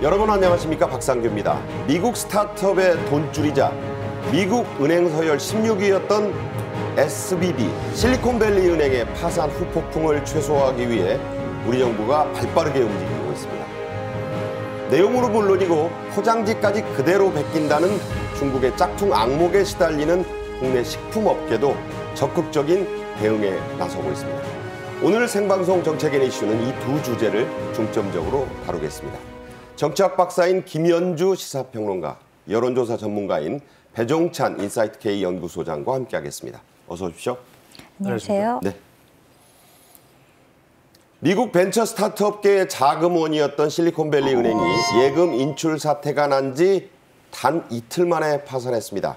여러분 안녕하십니까, 박상규입니다. 미국 스타트업의 돈줄이자 미국 은행 서열 16위였던 SVB, 실리콘밸리 은행의 파산 후폭풍을 최소화하기 위해 우리 정부가 발빠르게 움직이고 있습니다. 내용으로 물론이고 포장지까지 그대로 베낀다는 중국의 짝퉁 악목에 시달리는 국내 식품업계도 적극적인 대응에 나서고 있습니다. 오늘 생방송 정책인 이슈는 이 두 주제를 중점적으로 다루겠습니다. 정치학 박사인 김연주 시사평론가, 여론조사 전문가인 배종찬 인사이트K 연구소장과 함께하겠습니다. 어서 오십시오. 안녕하세요. 네. 미국 벤처 스타트업계의 자금원이었던 실리콘밸리 은행이 예금 인출 사태가 난 지 단 이틀 만에 파산했습니다.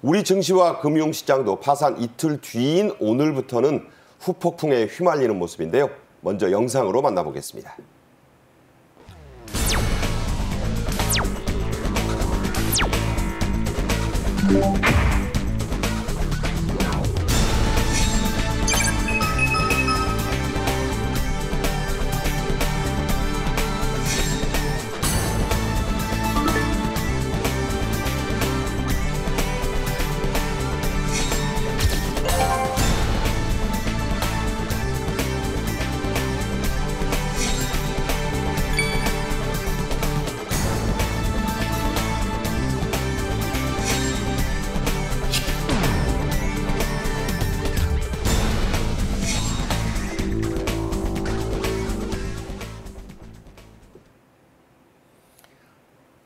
우리 증시와 금융시장도 파산 이틀 뒤인 오늘부터는 후폭풍에 휘말리는 모습인데요. 먼저 영상으로 만나보겠습니다.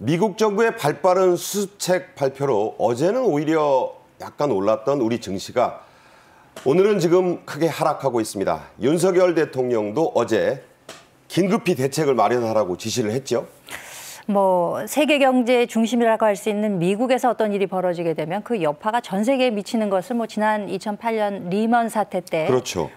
미국 정부의 발빠른 수습책 발표로 어제는 오히려 약간 올랐던 우리 증시가 오늘은 지금 크게 하락하고 있습니다. 윤석열 대통령도 어제 긴급히 대책을 마련하라고 지시를 했죠. 세계 경제의 중심이라고 할 수 있는 미국에서 어떤 일이 벌어지게 되면 그 여파가 전 세계에 미치는 것을 지난 2008년 리먼 사태 때 그렇죠.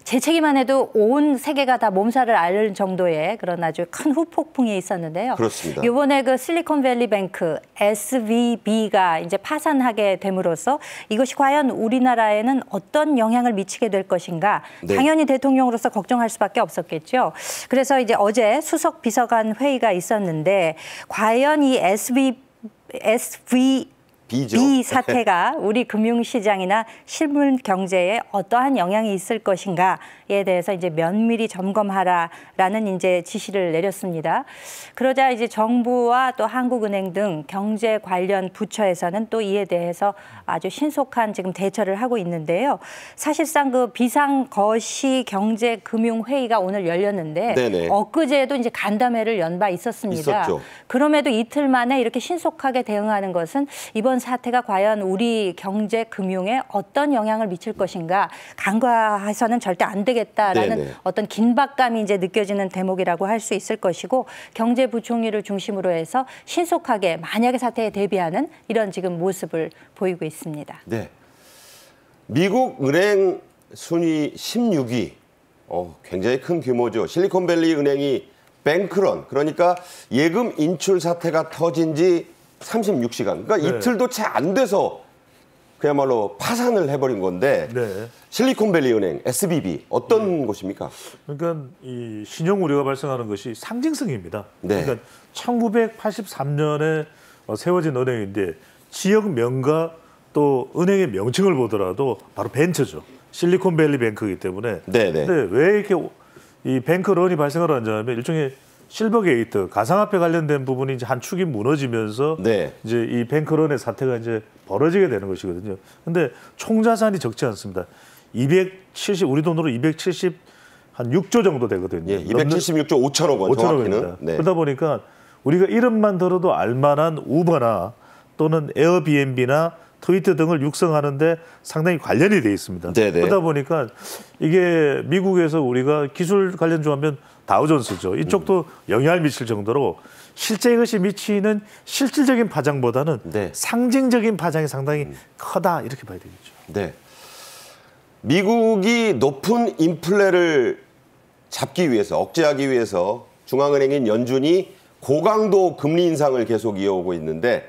재채기만 해도 온 세계가 다 몸살을 앓을 정도의 그런 아주 큰 후폭풍이 있었는데요. 그렇습니다. 이번에 그 실리콘밸리 뱅크 SVB가 이제 파산하게 됨으로써 이것이 과연 우리나라에는 어떤 영향을 미치게 될 것인가? 네. 당연히 대통령으로서 걱정할 수밖에 없었겠죠. 그래서 이제 어제 수석 비서관 회의가 있었는데 과연 이 이 사태가 우리 금융시장이나 실물 경제에 어떠한 영향이 있을 것인가에 대해서 이제 면밀히 점검하라라는 이제 지시를 내렸습니다. 그러자 이제 정부와 또 한국은행 등 경제 관련 부처에서는 또 이에 대해서 아주 신속한 지금 대처를 하고 있는데요. 사실상 그 비상거시 경제금융회의가 오늘 열렸는데 네네. 엊그제도 이제 간담회를 연 바 있었습니다. 있었죠. 그럼에도 이틀 만에 이렇게 신속하게 대응하는 것은 이번 사태가 과연 우리 경제 금융에 어떤 영향을 미칠 것인가, 간과해서는 절대 안 되겠다라는 네네. 어떤 긴박감이 이제 느껴지는 대목이라고 할 수 있을 것이고, 경제부총리를 중심으로 해서 신속하게 만약의 사태에 대비하는 이런 지금 모습을 보이고 있습니다. 네. 미국 은행 순위 16위. 굉장히 큰 규모죠. 실리콘밸리 은행이 뱅크런, 그러니까 예금 인출 사태가 터진 지 36시간. 그러니까 네. 이틀도 채 안 돼서 그야말로 파산을 해버린 건데 네. 실리콘밸리 은행, SVB, 어떤 곳입니까? 그러니까 이 신용 우려가 발생하는 것이 상징성입니다. 네. 그러니까 1983년에 세워진 은행인데 지역명과 또 은행의 명칭을 보더라도 바로 벤처죠. 실리콘밸리 뱅크이기 때문에. 네네. 근데 왜 이렇게 이 뱅크런이 발생을 하냐면 일종의 실버게이트, 가상화폐 관련된 부분이 이제 한 축이 무너지면서 네. 이제 이 뱅크런의 사태가 이제 벌어지게 되는 것이거든요. 근데 총 자산이 적지 않습니다. 우리 돈으로 276조 정도 되거든요. 예, 276조 5천억 원 정확히는. 네. 그러다 보니까 우리가 이름만 들어도 알만한 우버나 또는 에어비앤비나 트위터 등을 육성하는데 상당히 관련이 돼 있습니다. 네네. 그러다 보니까 이게 미국에서 우리가 기술 관련 좋아하면 다우존스죠. 이쪽도 영향을 미칠 정도로 실제 이것이 미치는 실질적인 파장보다는 네. 상징적인 파장이 상당히 크다 이렇게 봐야 되겠죠. 네. 미국이 높은 인플레를 잡기 위해서, 억제하기 위해서 중앙은행인 연준이 고강도 금리 인상을 계속 이어오고 있는데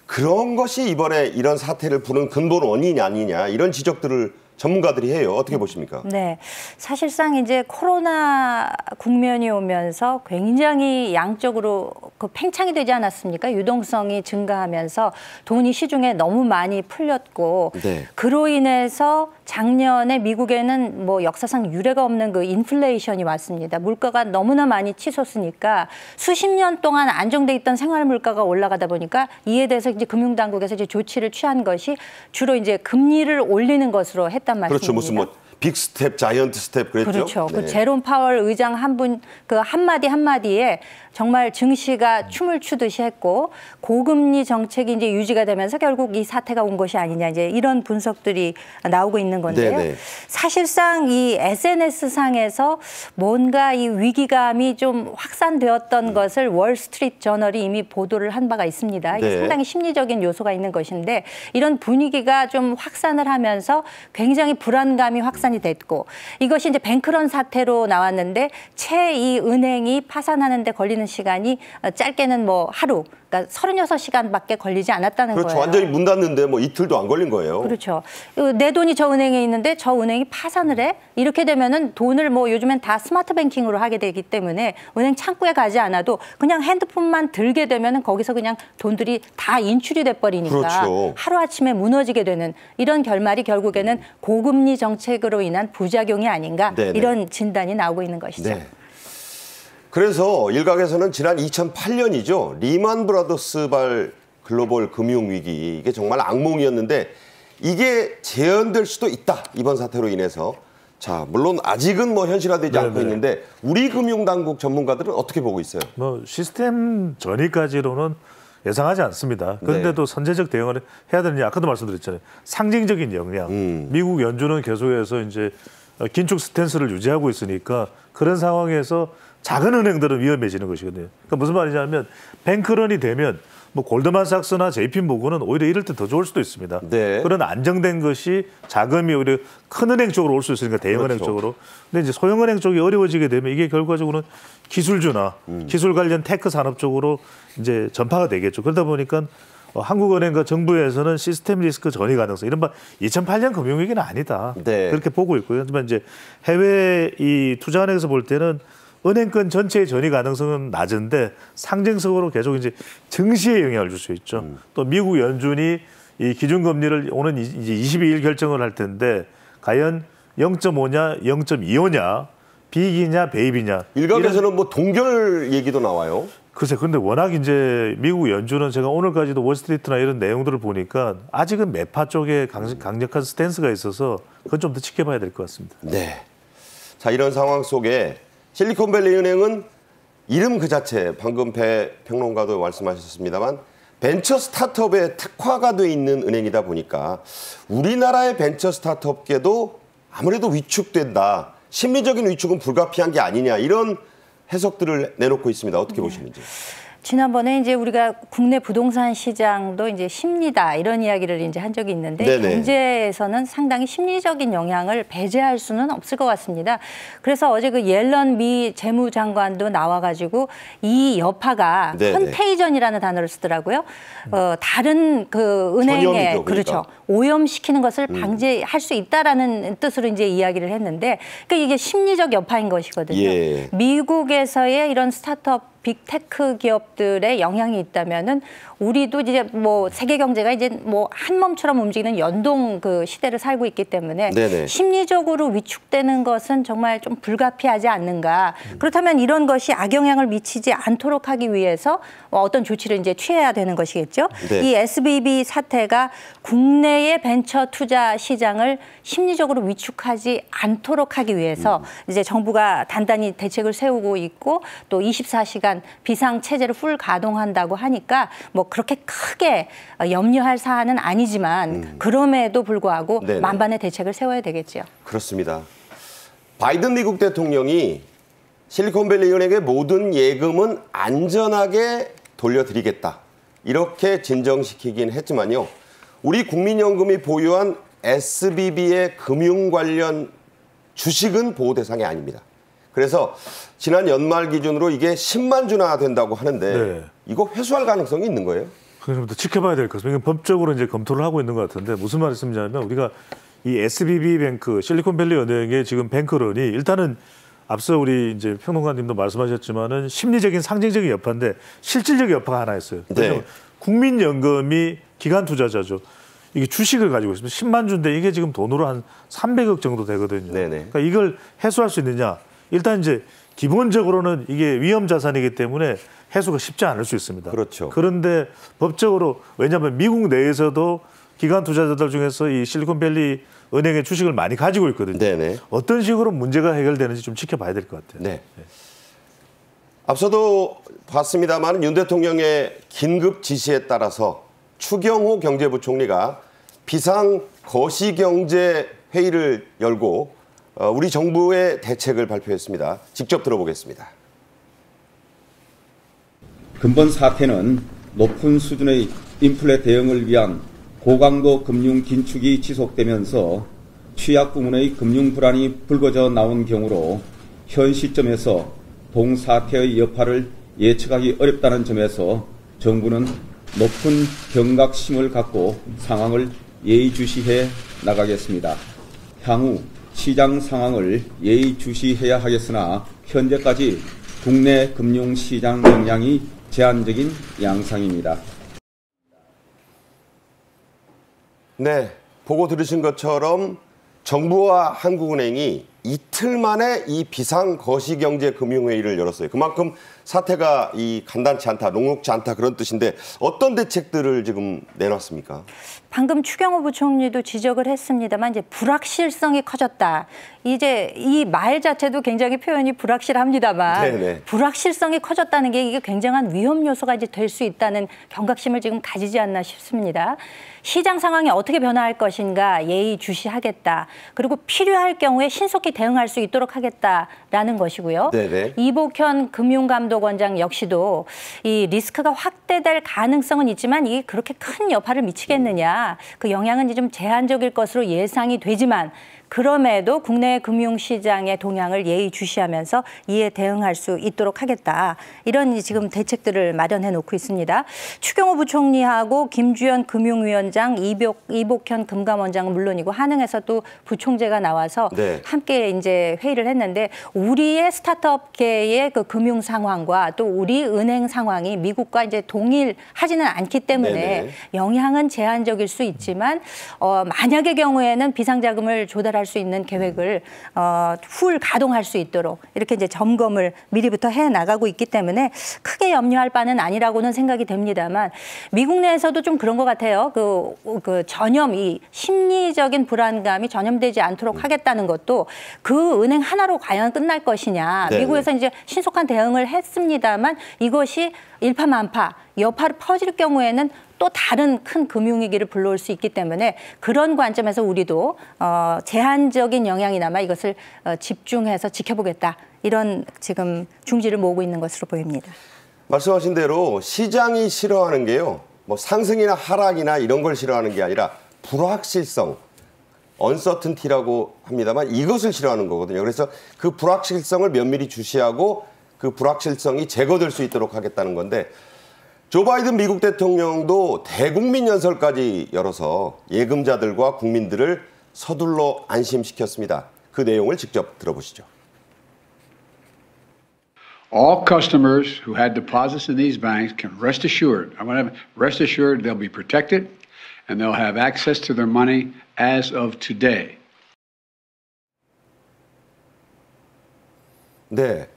그런 것이 이번에 이런 사태를 부른 근본 원인이 아니냐 이런 지적들을 전문가들이 해요. 어떻게 보십니까? 네, 사실상 이제 코로나 국면이 오면서 굉장히 양적으로 그 팽창이 되지 않았습니까? 유동성이 증가하면서 돈이 시중에 너무 많이 풀렸고 네. 그로 인해서 작년에 미국에는 뭐 역사상 유례가 없는 그 인플레이션이 왔습니다. 물가가 너무나 많이 치솟으니까 수십 년 동안 안정돼 있던 생활 물가가 올라가다 보니까 이에 대해서 이제 금융당국에서 이제 조치를 취한 것이 주로 이제 금리를 올리는 것으로 했단 말씀입니다. 그렇죠. 무슨 뭐 빅 스텝, 자이언트 스텝 그랬죠. 그렇죠. 네. 그 제롬 파월 의장 한 분 그 한마디 한마디에 정말 증시가 춤을 추듯이 했고 고금리 정책이 이제 유지가 되면서 결국 이 사태가 온 것이 아니냐 이제 이런 분석들이 나오고 있는 건데요. 네네. 사실상 이 SNS 상에서 뭔가 이 위기감이 좀 확산되었던 것을 월스트리트 저널이 이미 보도를 한 바가 있습니다. 이게 네. 상당히 심리적인 요소가 있는 것인데 이런 분위기가 좀 확산을 하면서 굉장히 불안감이 확산이 됐고 이것이 이제 뱅크런 사태로 나왔는데 채 이 은행이 파산하는 데 걸리는 시간이 짧게는 뭐 하루, 그러니까 36시간밖에 걸리지 않았다는 그렇죠. 거예요. 완전히 문 닫는데 뭐 이틀도 안 걸린 거예요. 그렇죠. 내 돈이 저 은행에 있는데 저 은행이 파산을 해? 이렇게 되면은 돈을 뭐 요즘엔 다 스마트 뱅킹으로 하게 되기 때문에 은행 창구에 가지 않아도 그냥 핸드폰만 들게 되면은 거기서 그냥 돈들이 다 인출이 돼 버리니까 그렇죠. 하루아침에 무너지게 되는 이런 결말이 결국에는 고금리 정책으로 인한 부작용이 아닌가 네네. 이런 진단이 나오고 있는 것이죠. 네. 그래서 일각에서는 지난 2008년이죠. 리만 브라더스발 글로벌 금융위기 이게 정말 악몽이었는데 이게 재현될 수도 있다. 이번 사태로 인해서. 자, 물론 아직은 뭐 현실화되지 않고 있는데 우리 금융당국 전문가들은 어떻게 보고 있어요? 뭐 시스템 전이까지로는 예상하지 않습니다. 그런데도 선제적 대응을 해야 되느니 아까도 말씀드렸잖아요. 상징적인 역량. 미국 연준은 계속해서 이제 긴축 스탠스를 유지하고 있으니까 그런 상황에서 작은 은행들은 위험해지는 것이거든요. 그러니까 무슨 말이냐면 뱅크런이 되면 뭐 골드만삭스나 JP모건은 오히려 이럴 때 더 좋을 수도 있습니다. 네. 그런 안정된 것이 자금이 오히려 큰 은행 쪽으로 올 수 있으니까 대형은행 그렇죠. 쪽으로. 근데 이제 소형은행 쪽이 어려워지게 되면 이게 결과적으로는 기술주나 기술 관련 테크 산업 쪽으로 이제 전파가 되겠죠. 그러다 보니까 한국은행과 정부에서는 시스템 리스크 전이 가능성 이른바 2008년 금융위기는 아니다. 네. 그렇게 보고 있고요. 하지만 이제 해외 이 투자은행에서 볼 때는 은행권 전체의 전이 가능성은 낮은데 상징적으로 계속 이제 증시에 영향을 줄 수 있죠. 또 미국 연준이 이 기준금리를 오는 이제 22일 결정을 할 텐데 과연 0.5냐, 0.25냐, 빅이냐, 베이비냐. 일각에서는 뭐 동결 얘기도 나와요. 글쎄, 근데 워낙 이제 미국 연준은 제가 오늘까지도 월스트리트나 이런 내용들을 보니까 아직은 매파 쪽에 강력한 스탠스가 있어서 그건 좀 더 지켜봐야 될 것 같습니다. 네. 자, 이런 상황 속에 실리콘밸리 은행은 이름 그 자체 방금 배 평론가도 말씀하셨습니다만 벤처 스타트업에 특화가 돼 있는 은행이다 보니까 우리나라의 벤처 스타트업계도 아무래도 위축된다. 심리적인 위축은 불가피한 게 아니냐 이런 해석들을 내놓고 있습니다. 어떻게 보시는지. 지난번에 이제 우리가 국내 부동산 시장도 이제 심리다 이런 이야기를 이제 한 적이 있는데 네네. 경제에서는 상당히 심리적인 영향을 배제할 수는 없을 것 같습니다. 그래서 어제 그 옐런 미 재무장관도 나와가지고 이 여파가 네네. 컨테이전이라는 단어를 쓰더라고요. 다른 그 은행에 전염이죠, 그러니까. 그렇죠. 오염시키는 것을 방지할 수 있다라는 뜻으로 이제 이야기를 했는데 그러니까 이게 심리적 여파인 것이거든요. 예. 미국에서의 이런 스타트업 빅테크 기업들의 영향이 있다면은 우리도 이제 뭐 세계 경제가 이제 뭐 한 몸처럼 움직이는 연동 그 시대를 살고 있기 때문에 네네. 심리적으로 위축되는 것은 정말 좀 불가피하지 않는가. 그렇다면 이런 것이 악영향을 미치지 않도록 하기 위해서 어떤 조치를 이제 취해야 되는 것이겠죠. 네. 이 SVB 사태가 국내의 벤처 투자 시장을 심리적으로 위축하지 않도록 하기 위해서 이제 정부가 단단히 대책을 세우고 있고 또 24시간 비상 체제를 풀 가동한다고 하니까 뭐 그렇게 크게 염려할 사안은 아니지만 그럼에도 불구하고 네네. 만반의 대책을 세워야 되겠죠. 그렇습니다. 바이든 미국 대통령이 실리콘밸리 은행의 모든 예금은 안전하게 돌려드리겠다. 이렇게 진정시키긴 했지만요. 우리 국민연금이 보유한 SBB의 금융 관련 주식은 보호 대상이 아닙니다. 그래서 지난 연말 기준으로 이게 10만 주나 된다고 하는데 네. 이거 회수할 가능성이 있는 거예요? 그래서 좀 더 지켜봐야 될 것 같습니다. 이건 법적으로 이제 검토를 하고 있는 것 같은데 무슨 말씀이냐면 우리가 이 SBB 뱅크, 실리콘밸리 은행의 지금 뱅크런이 일단은 앞서 우리 이제 평론가님도 말씀하셨지만은 심리적인 상징적인 여파인데 실질적인 여파가 하나 있어요. 네. 국민연금이 기관 투자자죠. 이게 주식을 가지고 있습니다. 10만 주인데 이게 지금 돈으로 한 300억 정도 되거든요. 네네. 그러니까 이걸 해소할 수 있느냐? 일단 이제 기본적으로는 이게 위험 자산이기 때문에 해소가 쉽지 않을 수 있습니다. 그렇죠. 그런데 법적으로 왜냐하면 미국 내에서도 기관 투자자들 중에서 이 실리콘밸리 은행의 주식을 많이 가지고 있거든요. 네네. 어떤 식으로 문제가 해결되는지 좀 지켜봐야 될 것 같아요. 네. 앞서도 봤습니다만 윤 대통령의 긴급 지시에 따라서 추경호 경제부총리가 비상 거시경제 회의를 열고 우리 정부의 대책을 발표했습니다. 직접 들어보겠습니다. 근본 사태는 높은 수준의 인플레 대응을 위한 고강도 금융 긴축이 지속되면서 취약 부문의 금융 불안이 불거져 나온 경우로 현 시점에서 동사태의 여파를 예측하기 어렵다는 점에서 정부는 높은 경각심을 갖고 상황을 예의주시해 나가겠습니다. 향후 시장 상황을 예의주시해야 하겠으나 현재까지 국내 금융시장 영향이 제한적인 양상입니다. 네, 보고 들으신 것처럼 정부와 한국은행이 이틀 만에 이 비상 거시경제 금융회의를 열었어요. 그만큼 사태가 간단치 않다, 녹록지 않다 그런 뜻인데 어떤 대책들을 지금 내놨습니까? 방금 추경호 부총리도 지적을 했습니다만 이제 불확실성이 커졌다. 이제 이 말 자체도 굉장히 표현이 불확실합니다만 네네. 불확실성이 커졌다는 게 이게 굉장한 위험 요소가 이제 될 수 있다는 경각심을 지금 가지지 않나 싶습니다. 시장 상황이 어떻게 변화할 것인가 예의주시하겠다. 그리고 필요할 경우에 신속히 대응할 수 있도록 하겠다라는 것이고요. 네네. 이복현 금융감독원장 역시도 이 리스크가 확대될 가능성은 있지만 이게 그렇게 큰 여파를 미치겠느냐. 그 영향은 이제 좀 제한적일 것으로 예상이 되지만 그럼에도 국내 금융시장의 동향을 예의주시하면서 이에 대응할 수 있도록 하겠다. 이런 지금 대책들을 마련해 놓고 있습니다. 추경호 부총리하고 김주현 금융위원장, 이복현 금감원장은 물론이고 한흥에서 또 부총재가 나와서 네. 함께 이제 회의를 했는데 우리의 스타트업계의 그 금융 상황과 또 우리 은행 상황이 미국과 이제 동일하지는 않기 때문에 네네. 영향은 제한적일 수 있지만 만약의 경우에는 비상자금을 조달할 수 있는 계획을 풀 가동할 수 있도록 이렇게 이제 점검을 미리부터 해 나가고 있기 때문에 크게 염려할 바는 아니라고는 생각이 됩니다만 미국 내에서도 좀 그런 것 같아요. 그 전염, 이 심리적인 불안감이 전염되지 않도록 하겠다는 것도 그 은행 하나로 과연 끝날 것이냐. 네네. 미국에서 이제 신속한 대응을 했습니다만 이것이 일파만파 여파를 퍼질 경우에는 또 다른 큰 금융위기를 불러올 수 있기 때문에 그런 관점에서 우리도 제한적인 영향이나마 이것을 집중해서 지켜보겠다. 이런 지금 중지를 모으고 있는 것으로 보입니다. 말씀하신 대로 시장이 싫어하는 게요. 뭐 상승이나 하락이나 이런 걸 싫어하는 게 아니라 불확실성, uncertainty라고 합니다만 이것을 싫어하는 거거든요. 그래서 그 불확실성을 면밀히 주시하고 그 불확실성이 제거될 수 있도록 하겠다는 건데 조 바이든 미국 대통령도 대국민 연설까지 열어서 예금자들과 국민들을 서둘러 안심시켰습니다. 그 내용을 직접 들어보시죠. All customers who had deposits in these banks can rest assured. I want to rest assured they'll be protected and they'll have access to their money as of today. 네,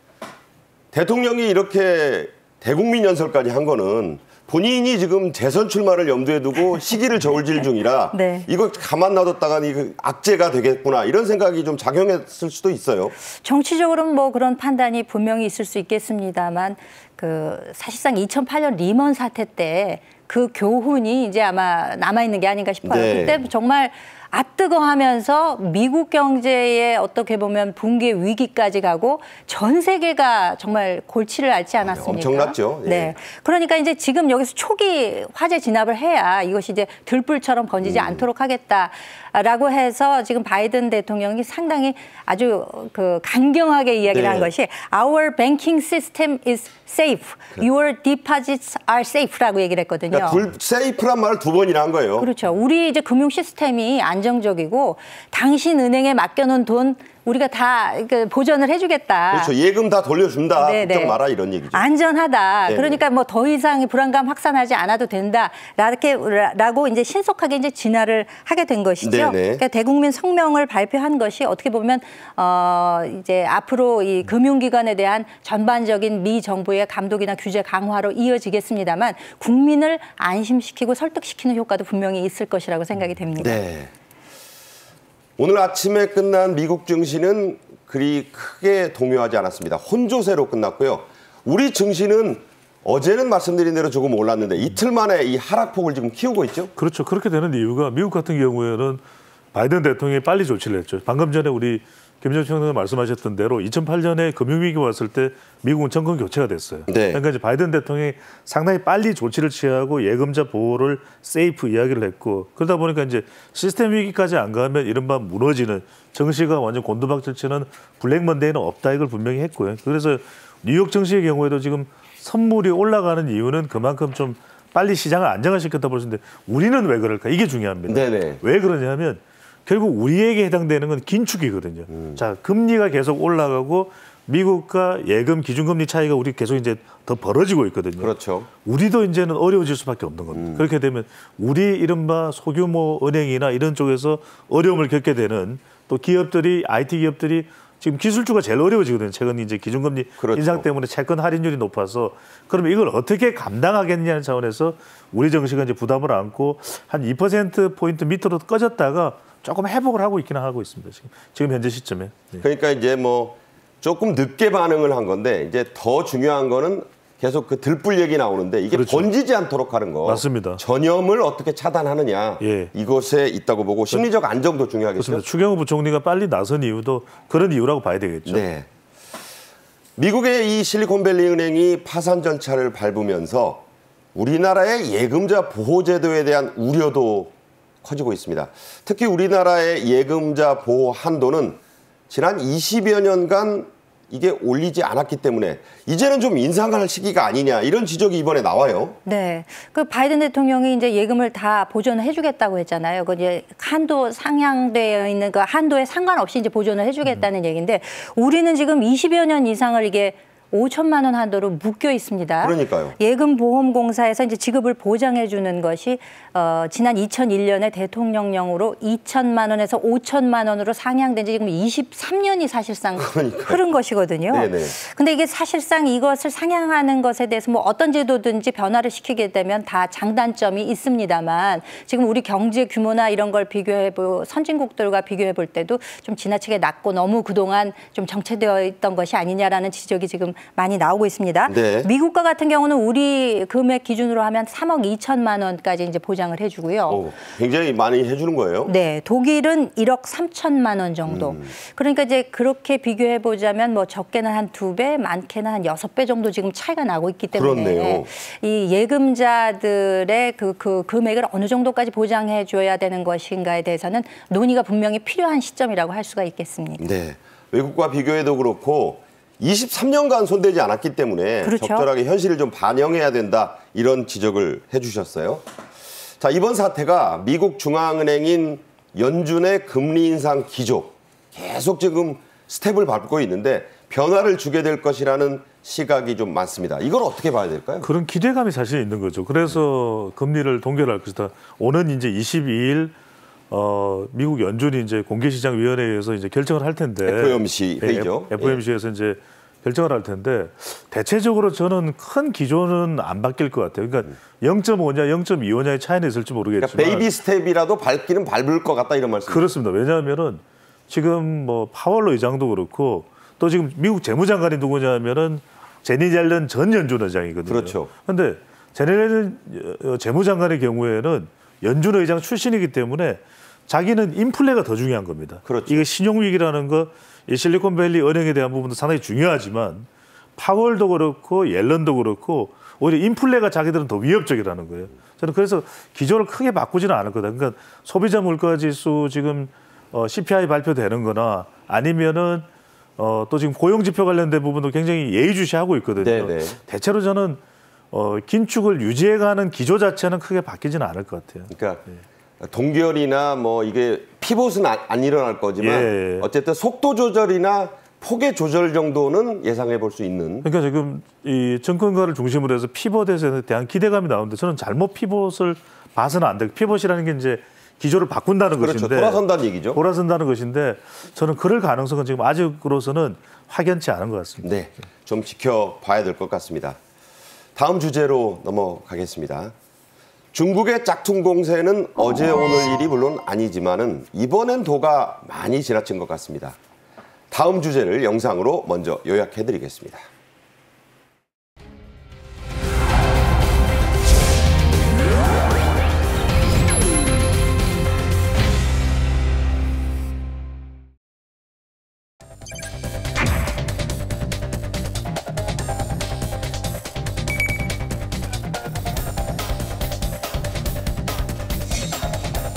대통령이 이렇게 대국민 연설까지 한 거는 본인이 지금 재선 출마를 염두에 두고 시기를 저울질 중이라 네. 이거 가만 놔뒀다간 이거 악재가 되겠구나 이런 생각이 좀 작용했을 수도 있어요. 정치적으로는 뭐 그런 판단이 분명히 있을 수 있겠습니다만 사실상 2008년 리먼 사태 때 그 교훈이 이제 아마 남아있는 게 아닌가 싶어요. 네. 그때 정말 아뜨거하면서 미국 경제에 어떻게 보면 붕괴 위기까지 가고 전 세계가 정말 골치를 앓지 않았습니까? 엄청났죠. 예. 네. 그러니까 이제 지금 여기서 초기 화재 진압을 해야 이것이 이제 들불처럼 번지지 않도록 하겠다라고 해서 지금 바이든 대통령이 상당히 아주 강경하게 이야기를 네. 한 것이 Our banking system is safe. Your deposits are safe라고 얘기를 했거든요. 그러니까 세이프란 말을 두 번이나 한 거예요. 그렇죠. 우리 이제 금융 시스템이 안전하다. 안정적이고 당신 은행에 맡겨놓은 돈 우리가 다 보전을 해주겠다. 그렇죠. 예금 다 돌려준다. 네네. 걱정 마라 이런 얘기죠. 안전하다. 네네. 그러니까 뭐 더 이상 불안감 확산하지 않아도 된다. 라고 이제 신속하게 이제 진화를 하게 된 것이죠. 네네. 그러니까 대국민 성명을 발표한 것이 어떻게 보면 이제 앞으로 이 금융기관에 대한 전반적인 미 정부의 감독이나 규제 강화로 이어지겠습니다만 국민을 안심시키고 설득시키는 효과도 분명히 있을 것이라고 생각이 됩니다. 네. 오늘 아침에 끝난 미국 증시는 그리 크게 동요하지 않았습니다. 혼조세로 끝났고요. 우리 증시는 어제는 말씀드린 대로 조금 올랐는데 이틀 만에 이 하락폭을 지금 키우고 있죠. 그렇죠. 그렇게 되는 이유가 미국 같은 경우에는 바이든 대통령이 빨리 조치를 했죠. 방금 전에 우리 김정일 총장님 말씀하셨던 대로 2008년에 금융위기 왔을 때 미국은 정권 교체가 됐어요. 네. 그러니까 이제 바이든 대통령이 상당히 빨리 조치를 취하고 예금자 보호를 세이프 이야기를 했고 그러다 보니까 이제 시스템 위기까지 안 가면 이른바 무너지는 증시가 완전 곤두박질 치는 블랙 먼데이는 없다 이걸 분명히 했고요. 그래서 뉴욕 증시의 경우에도 지금 선물이 올라가는 이유는 그만큼 좀 빨리 시장을 안정화시켰다 볼 수 있는데 우리는 왜 그럴까? 이게 중요합니다. 네네. 왜 그러냐면 결국 우리에게 해당되는 건 긴축이거든요. 자, 금리가 계속 올라가고 미국과 예금 기준금리 차이가 우리 계속 이제 더 벌어지고 있거든요. 그렇죠. 우리도 이제는 어려워질 수밖에 없는 겁니다. 그렇게 되면 우리 이른바 소규모 은행이나 이런 쪽에서 어려움을 겪게 되는 또 기업들이 IT 기업들이 지금 기술주가 제일 어려워지거든요. 최근 이제 기준금리 그렇죠. 인상 때문에 채권 할인율이 높아서 그러면 이걸 어떻게 감당하겠냐는 차원에서 우리 정시가 이제 부담을 안고 한 2%포인트 밑으로 꺼졌다가 조금 회복을 하고 있기는 하고 있습니다. 지금 현재 시점에. 네. 그러니까 이제 뭐 조금 늦게 반응을 한 건데 이제 더 중요한 거는 계속 그 들불 얘기 나오는데 이게 그렇죠. 번지지 않도록 하는 거. 맞습니다. 전염을 어떻게 차단하느냐. 예. 이것에 있다고 보고 심리적 안정도 중요하겠죠. 그렇습니다. 추경호 부총리가 빨리 나선 이유도 그런 이유라고 봐야 되겠죠. 네. 미국의 이 실리콘밸리 은행이 파산 절차를 밟으면서 우리나라의 예금자 보호제도에 대한 우려도 커지고 있습니다. 특히 우리나라의 예금자 보호 한도는 지난 20여 년간 이게 올리지 않았기 때문에 이제는 좀 인상할 시기가 아니냐 이런 지적이 이번에 나와요. 네, 그 바이든 대통령이 이제 예금을 다 보존을 해주겠다고 했잖아요. 그 이제 한도 상향되어 있는 그 한도에 상관없이 이제 보존을 해주겠다는 얘기인데 우리는 지금 20여 년 이상을 이게 5천만 원 한도로 묶여 있습니다. 그러니까요. 예금보험공사에서 이제 지급을 보장해 주는 것이 지난 2001년에 대통령령으로 2천만 원에서 5천만 원으로 상향된 지 지금 23년이 사실상 흐른 것이거든요. 네네. 근데 이게 사실상 이것을 상향하는 것에 대해서 뭐 어떤 제도든지 변화를 시키게 되면 다 장단점이 있습니다만 지금 우리 경제 규모나 이런 걸 비교해보 선진국들과 비교해 볼 때도 좀 지나치게 낮고 너무 그동안 좀 정체되어 있던 것이 아니냐라는 지적이 지금 많이 나오고 있습니다. 네. 미국과 같은 경우는 우리 금액 기준으로 하면 3억 2천만 원까지 이제 보장을 해주고요. 굉장히 많이 해주는 거예요. 네, 독일은 1억 3천만 원 정도. 그러니까 이제 그렇게 비교해 보자면 뭐 적게는 한 2배, 많게는 한 6배 정도 지금 차이가 나고 있기 때문에 그렇네요. 이 예금자들의 그 금액을 어느 정도까지 보장해 줘야 되는 것인가에 대해서는 논의가 분명히 필요한 시점이라고 할 수가 있겠습니다. 네. 외국과 비교해도 그렇고 23년간 손대지 않았기 때문에 그렇죠. 적절하게 현실을 좀 반영해야 된다 이런 지적을 해주셨어요. 자, 이번 사태가 미국 중앙은행인 연준의 금리 인상 기조 계속 지금 스텝을 밟고 있는데 변화를 주게 될 것이라는 시각이 좀 많습니다. 이걸 어떻게 봐야 될까요? 그런 기대감이 사실 있는 거죠. 그래서 금리를 동결할 것이다. 오는 이제 22일 미국 연준이 이제 공개시장위원회에서 이제 결정을 할 텐데 FOMC 회의죠. FOMC에서 이제 결정을 할 텐데 대체적으로 저는 큰 기조는 안 바뀔 것 같아요. 그러니까 0.5냐, 0.25냐의 차이는 있을지 모르겠지만 그러니까 베이비 스텝이라도 밟기는 밟을 것 같다 이런 말씀. 그렇습니다. 왜냐하면은 지금 뭐 파월 의장도 그렇고 또 지금 미국 재무장관이 누구냐면은 제니 옐런 전 연준 의장이거든요. 그렇죠. 그런데 제니 옐런 재무장관의 경우에는 연준 의장 출신이기 때문에 자기는 인플레가 더 중요한 겁니다. 그렇죠. 이게 신용위기라는 거, 이 실리콘밸리 은행에 대한 부분도 상당히 중요하지만 파월도 그렇고 옐런도 그렇고 오히려 인플레가 자기들은 더 위협적이라는 거예요. 저는 그래서 기조를 크게 바꾸지는 않을 거다. 그러니까 소비자 물가지수 지금 CPI 발표되는 거나 아니면은 또 지금 고용지표 관련된 부분도 굉장히 예의주시하고 있거든요. 네네. 대체로 저는 긴축을 유지해가는 기조 자체는 크게 바뀌지는 않을 것 같아요. 그러니까 동결이나 뭐 이게 피봇은 안 일어날 거지만 예. 어쨌든 속도 조절이나 폭의 조절 정도는 예상해 볼 수 있는. 그러니까 지금 이 정권가를 중심으로 해서 피벗에 대한 기대감이 나오는데 저는 잘못 피벗을 봐서는 안 돼요. 피벗이라는 게 이제 기조를 바꾼다는 그렇죠. 것인데 돌아선다는 얘기죠. 돌아선다는 것인데 저는 그럴 가능성은 지금 아직으로서는 확연치 않은 것 같습니다. 네, 좀 지켜봐야 될 것 같습니다. 다음 주제로 넘어가겠습니다. 중국의 짝퉁 공세는 어제 오늘 일이 물론 아니지만은 이번엔 도가 많이 지나친 것 같습니다. 다음 주제를 영상으로 먼저 요약해드리겠습니다.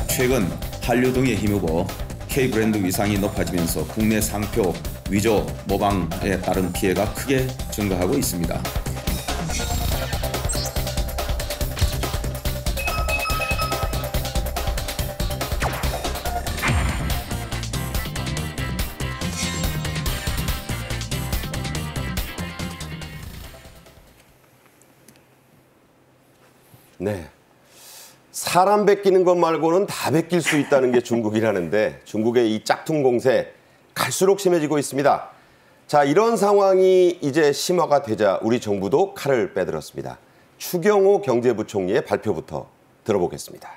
최근 한류 등에 힘입어 K브랜드 위상이 높아지면서 국내 상표 위조 모방에 따른 피해가 크게 증가하고 있습니다. 네. 사람 베끼는 것 말고는 다 베낄 수 있다는 게 중국이라는데 중국의 이 짝퉁 공세 갈수록 심해지고 있습니다. 자, 이런 상황이 이제 심화가 되자 우리 정부도 칼을 빼들었습니다. 추경호 경제부총리의 발표부터 들어보겠습니다.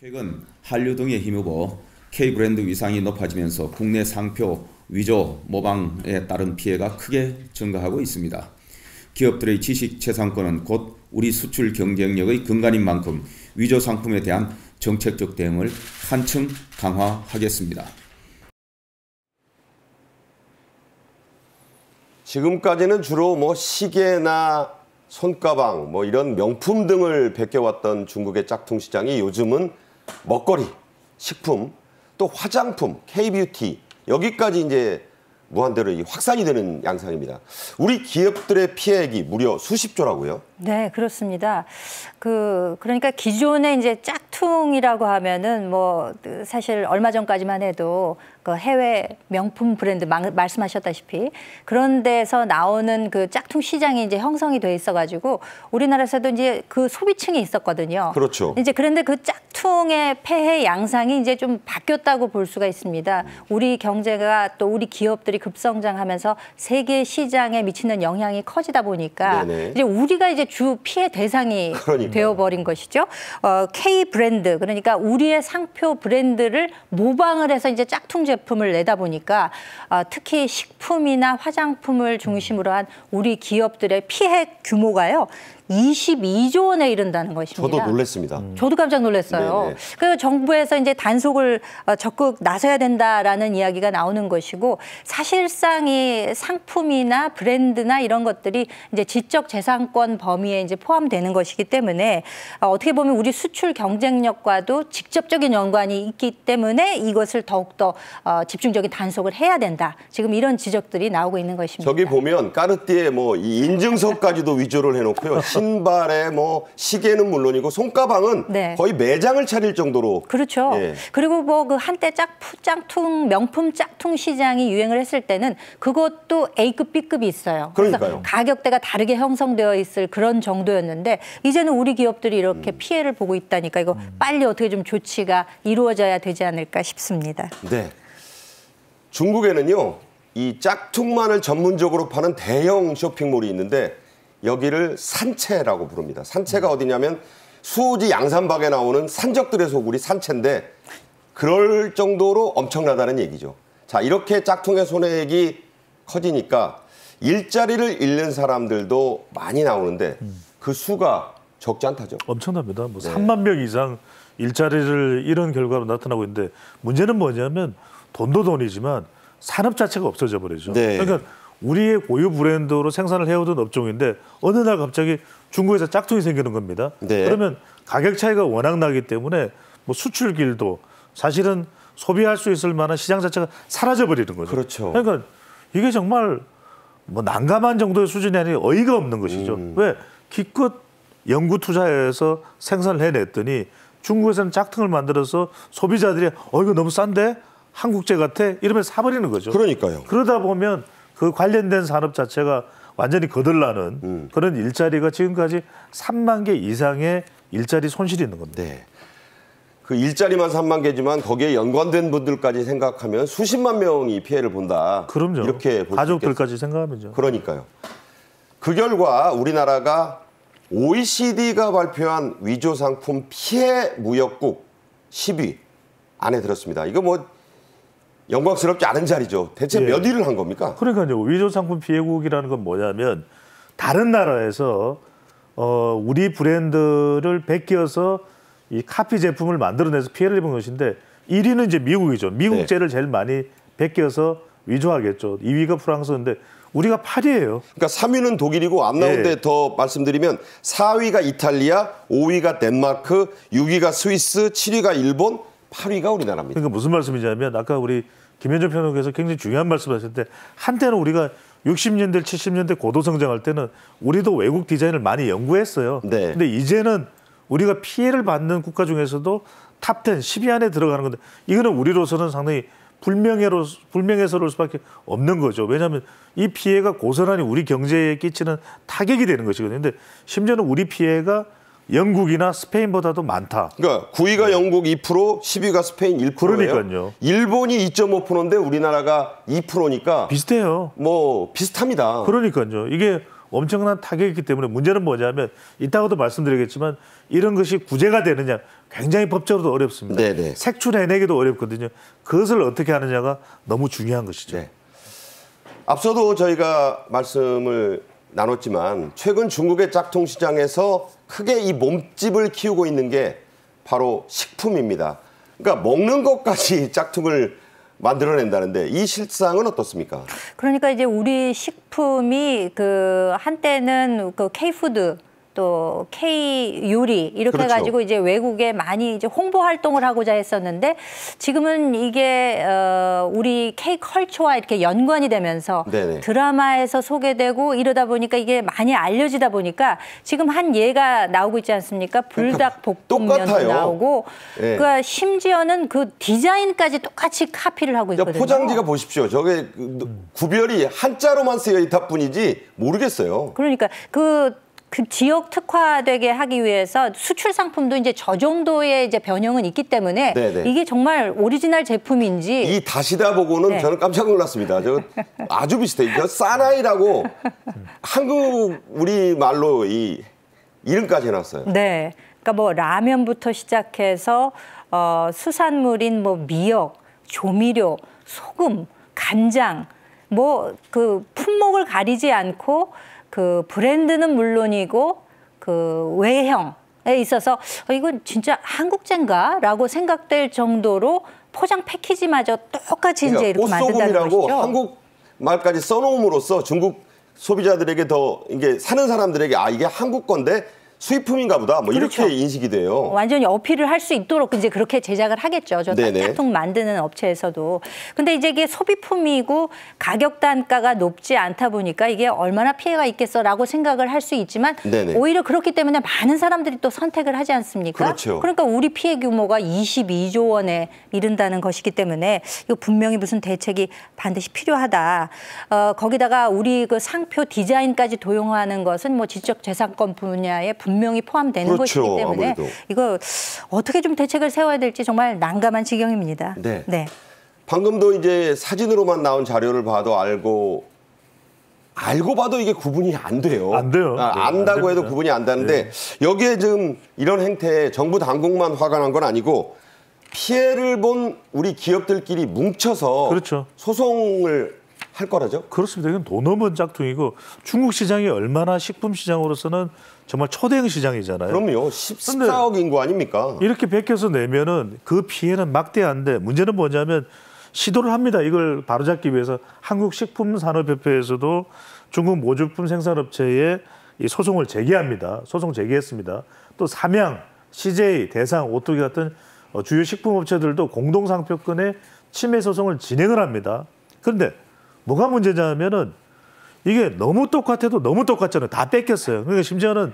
최근 한류 등에 힘입어 K브랜드 위상이 높아지면서 국내 상표 위조 모방에 따른 피해가 크게 증가하고 있습니다. 기업들의 지식 재산권은 곧 우리 수출 경쟁력의 근간인 만큼 위조 상품에 대한 정책적 대응을 한층 강화하겠습니다. 지금까지는 주로 뭐 시계나 손가방, 뭐 이런 명품 등을 베껴왔던 중국의 짝퉁 시장이 요즘은 먹거리, 식품, 또 화장품, K뷰티 여기까지 이제 무한대로 확산이 되는 양상입니다. 우리 기업들의 피해액이 무려 수십조라고요? 네, 그렇습니다. 그러니까 기존에 이제 짝퉁이라고 하면은 뭐 사실 얼마 전까지만 해도 그 해외 명품 브랜드 말씀하셨다시피 그런 데서 나오는 그 짝퉁 시장이 이제 형성이 돼 있어가지고 우리나라에서도 이제 그 소비층이 있었거든요. 그렇죠. 이제 그런데 그 짝퉁의 폐해 양상이 이제 좀 바뀌었다고 볼 수가 있습니다. 우리 경제가 또 우리 기업들이 급성장하면서 세계 시장에 미치는 영향이 커지다 보니까 네네. 이제 우리가 이제 주 피해 대상이 되어버린 것이죠. K 브랜드 그러니까 우리의 상표 브랜드를 모방을 해서 이제 짝퉁 제품을 내다 보니까 특히 식품이나 화장품을 중심으로 한 우리 기업들의 피해 규모가요. 22조 원에 이른다는 것입니다. 저도 놀랐습니다. 저도 깜짝 놀랐어요. 네네. 그래서 정부에서 이제 단속을 적극 나서야 된다라는 이야기가 나오는 것이고 사실상 이 상품이나 브랜드나 이런 것들이 이제 지적 재산권 범위에 이제 포함되는 것이기 때문에 어떻게 보면 우리 수출 경쟁력과도 직접적인 연관이 있기 때문에 이것을 더욱더 집중적인 단속을 해야 된다. 지금 이런 지적들이 나오고 있는 것입니다. 저기 보면 까르띠에 뭐 이 인증서까지도 위조를 해놓고요. 신발에 뭐 시계는 물론이고 손가방은 네. 거의 매장을 차릴 정도로. 그렇죠. 예. 그리고 뭐 그 한때 짝퉁 명품 짝퉁 시장이 유행을 했을 때는 그것도 A급, B급이 있어요. 그러니까요. 그래서 가격대가 다르게 형성되어 있을 그런 정도였는데 이제는 우리 기업들이 이렇게 피해를 보고 있다니까 이거 빨리 어떻게 좀 조치가 이루어져야 되지 않을까 싶습니다. 네. 중국에는요, 이 짝퉁만을 전문적으로 파는 대형 쇼핑몰이 있는데 여기를 산채라고 부릅니다. 산채가 어디냐면 수오지 양산박에 나오는 산적들의 소굴이 산채인데 그럴 정도로 엄청나다는 얘기죠. 자, 이렇게 짝퉁의 손해액이 커지니까 일자리를 잃는 사람들도 많이 나오는데 그 수가 적지 않다죠. 엄청납니다. 뭐 네. 3만 명 이상 일자리를 잃은 결과로 나타나고 있는데 문제는 뭐냐면 돈도 돈이지만 산업 자체가 없어져 버리죠. 네. 그러니까 우리의 고유 브랜드로 생산을 해오던 업종인데 어느 날 갑자기 중국에서 짝퉁이 생기는 겁니다. 네. 그러면 가격 차이가 워낙 나기 때문에 뭐 수출길도 사실은 소비할 수 있을 만한 시장 자체가 사라져 버리는 거죠. 그렇죠. 그러니까 이게 정말 뭐 난감한 정도의 수준이 아니라 어이가 없는 것이죠. 왜 기껏 연구 투자해서 생산을 해냈더니 중국에서는 짝퉁을 만들어서 소비자들이 이거 너무 싼데 한국제 같아 이러면서 사버리는 거죠. 그러니까요. 그러다 보면 그 관련된 산업 자체가 완전히 거들나는 그런 일자리가 지금까지 3만 개 이상의 일자리 손실이 있는 겁니다. 네. 그 일자리만 3만 개지만 거기에 연관된 분들까지 생각하면 수십만 명이 피해를 본다. 그럼요. 이렇게 볼 가족들까지 생각하면요. 그러니까요. 그 결과 우리나라가 OECD가 발표한 위조 상품 피해 무역국 10위 안에 들었습니다. 이거 뭐 영광스럽지 않은 자리죠. 대체 예. 몇 위를 한 겁니까? 그러니까요. 위조 상품 피해국이라는 건 뭐냐면 다른 나라에서 우리 브랜드를 베껴서 이 카피 제품을 만들어내서 피해를 입은 것인데 1위는 이제 미국이죠. 미국제를 제일 많이 베껴서 위조하겠죠. 2위가 프랑스인데 우리가 8위예요. 그러니까 3위는 독일이고 앞 나온 데 더 말씀드리면 4위가 이탈리아, 5위가 덴마크, 6위가 스위스, 7위가 일본, 8위가 우리나라입니다. 그러니까 무슨 말씀이냐면 아까 우리 김현정 평론가께서 굉장히 중요한 말씀을 하셨는데 한때는 우리가 60년대, 70년대 고도성장할 때는 우리도 외국 디자인을 많이 연구했어요. 네. 근데 이제는 우리가 피해를 받는 국가 중에서도 탑10, 10위 안에 들어가는 건데 이거는 우리로서는 상당히 불명예스러울 수밖에 없는 거죠. 왜냐하면 이 피해가 고스란히 우리 경제에 끼치는 타격이 되는 것이거든요. 근데 심지어는 우리 피해가 영국이나 스페인보다도 많다. 그러니까 9위가 영국 2%, 10위가 스페인 1%예요. 그러니까요. 일본이 2.5%인데 우리나라가 2%니까 비슷해요. 뭐 비슷합니다. 그러니까요. 이게 엄청난 타격이기 때문에 문제는 뭐냐면 이따가도 말씀드리겠지만 이런 것이 구제가 되느냐 굉장히 법적으로도 어렵습니다. 네네. 색출해내기도 어렵거든요. 그것을 어떻게 하느냐가 너무 중요한 것이죠. 네. 앞서도 저희가 말씀을 나눴지만 최근 중국의 짝퉁 시장에서 크게 이 몸집을 키우고 있는 게 바로 식품입니다. 그러니까 먹는 것까지 짝퉁을 만들어낸다는데 이 실상은 어떻습니까? 그러니까 이제 우리 식품이 그 한때는 그 K푸드 또 K 요리 이렇게 그렇죠. 해가지고 이제 외국에 많이 이제 홍보 활동을 하고자 했었는데 지금은 이게 우리 K 컬처와 이렇게 연관이 되면서 네네. 드라마에서 소개되고 이러다 보니까 이게 많이 알려지다 보니까 지금 한 예가 나오고 있지 않습니까? 불닭볶음면도 똑같아요. 나오고 네. 그러니까 심지어는 그 디자인까지 똑같이 카피를 하고 있거든요. 포장지가 보십시오. 저게 구별이 한자로만 쓰여 있다 뿐이지 모르겠어요. 그러니까 그 지역 특화되게 하기 위해서 수출 상품도 이제 저 정도의 이제 변형은 있기 때문에 네네. 이게 정말 오리지널 제품인지 이 다시다 보고는 네. 저는 깜짝 놀랐습니다. 저 아주 비슷해요. 저 사나이라고 한국 우리 말로 이 이름까지 해놨어요. 네. 그러니까 뭐 라면부터 시작해서 수산물인 뭐 미역, 조미료, 소금, 간장 뭐 그 품목을 가리지 않고 그 브랜드는 물론이고 그 외형에 있어서 이건 진짜 한국제인가라고 생각될 정도로 포장 패키지마저 똑같이 이제 이렇게 만든다는 꽃소금이라고 것이죠. 한국 말까지 써놓음으로써 중국 소비자들에게 더 이게 사는 사람들에게 이게 한국 건데 수입품인가 보다 뭐 그렇죠. 이렇게 인식이 돼요. 완전히 어필을 할 수 있도록 이제 그렇게 제작을 하겠죠. 저 네네. 짝퉁 만드는 업체에서도. 근데 이제 이게 소비품이고 가격 단가가 높지 않다 보니까 이게 얼마나 피해가 있겠어라고 생각을 할 수 있지만 네네. 오히려 그렇기 때문에 많은 사람들이 또 선택을 하지 않습니까? 그렇죠. 그러니까 우리 피해 규모가 22조 원에 이른다는 것이기 때문에 이거 분명히 무슨 대책이 반드시 필요하다. 거기다가 우리 그 상표 디자인까지 도용하는 것은 뭐 지적재산권 분야에 분명히 포함되는 그렇죠, 것이기 때문에 아무래도. 이거 어떻게 좀 대책을 세워야 될지 정말 난감한 지경입니다. 네. 방금도 이제 사진으로만 나온 자료를 봐도 알고 봐도 이게 구분이 안 돼요. 안 돼요. 네, 안다고 안 해도 됩니다. 구분이 안 되는데 여기에 지금 이런 행태에 정부 당국만 화가 난 건 아니고 피해를 본 우리 기업들끼리 뭉쳐서 그렇죠. 소송을 할 거라죠? 그렇습니다. 이건 돈 없는 짝퉁이고 중국 시장이 얼마나 식품 시장으로서는 정말 초대형 시장이잖아요. 그럼요. 14억 인구 아닙니까? 이렇게 베껴서 내면은 그 피해는 막대한데 문제는 뭐냐면 시도를 합니다. 이걸 바로잡기 위해서 한국식품산업협회에서도 중국 모듈품 생산업체에 이 소송을 제기합니다. 소송 제기했습니다. 또 삼양, CJ, 대상, 오뚜기 같은 주요 식품업체들도 공동상표권의 침해 소송을 진행을 합니다. 그런데 뭐가 문제냐면은 이게 너무 똑같아도 너무 똑같잖아요. 다 뺏겼어요. 그러니까 심지어는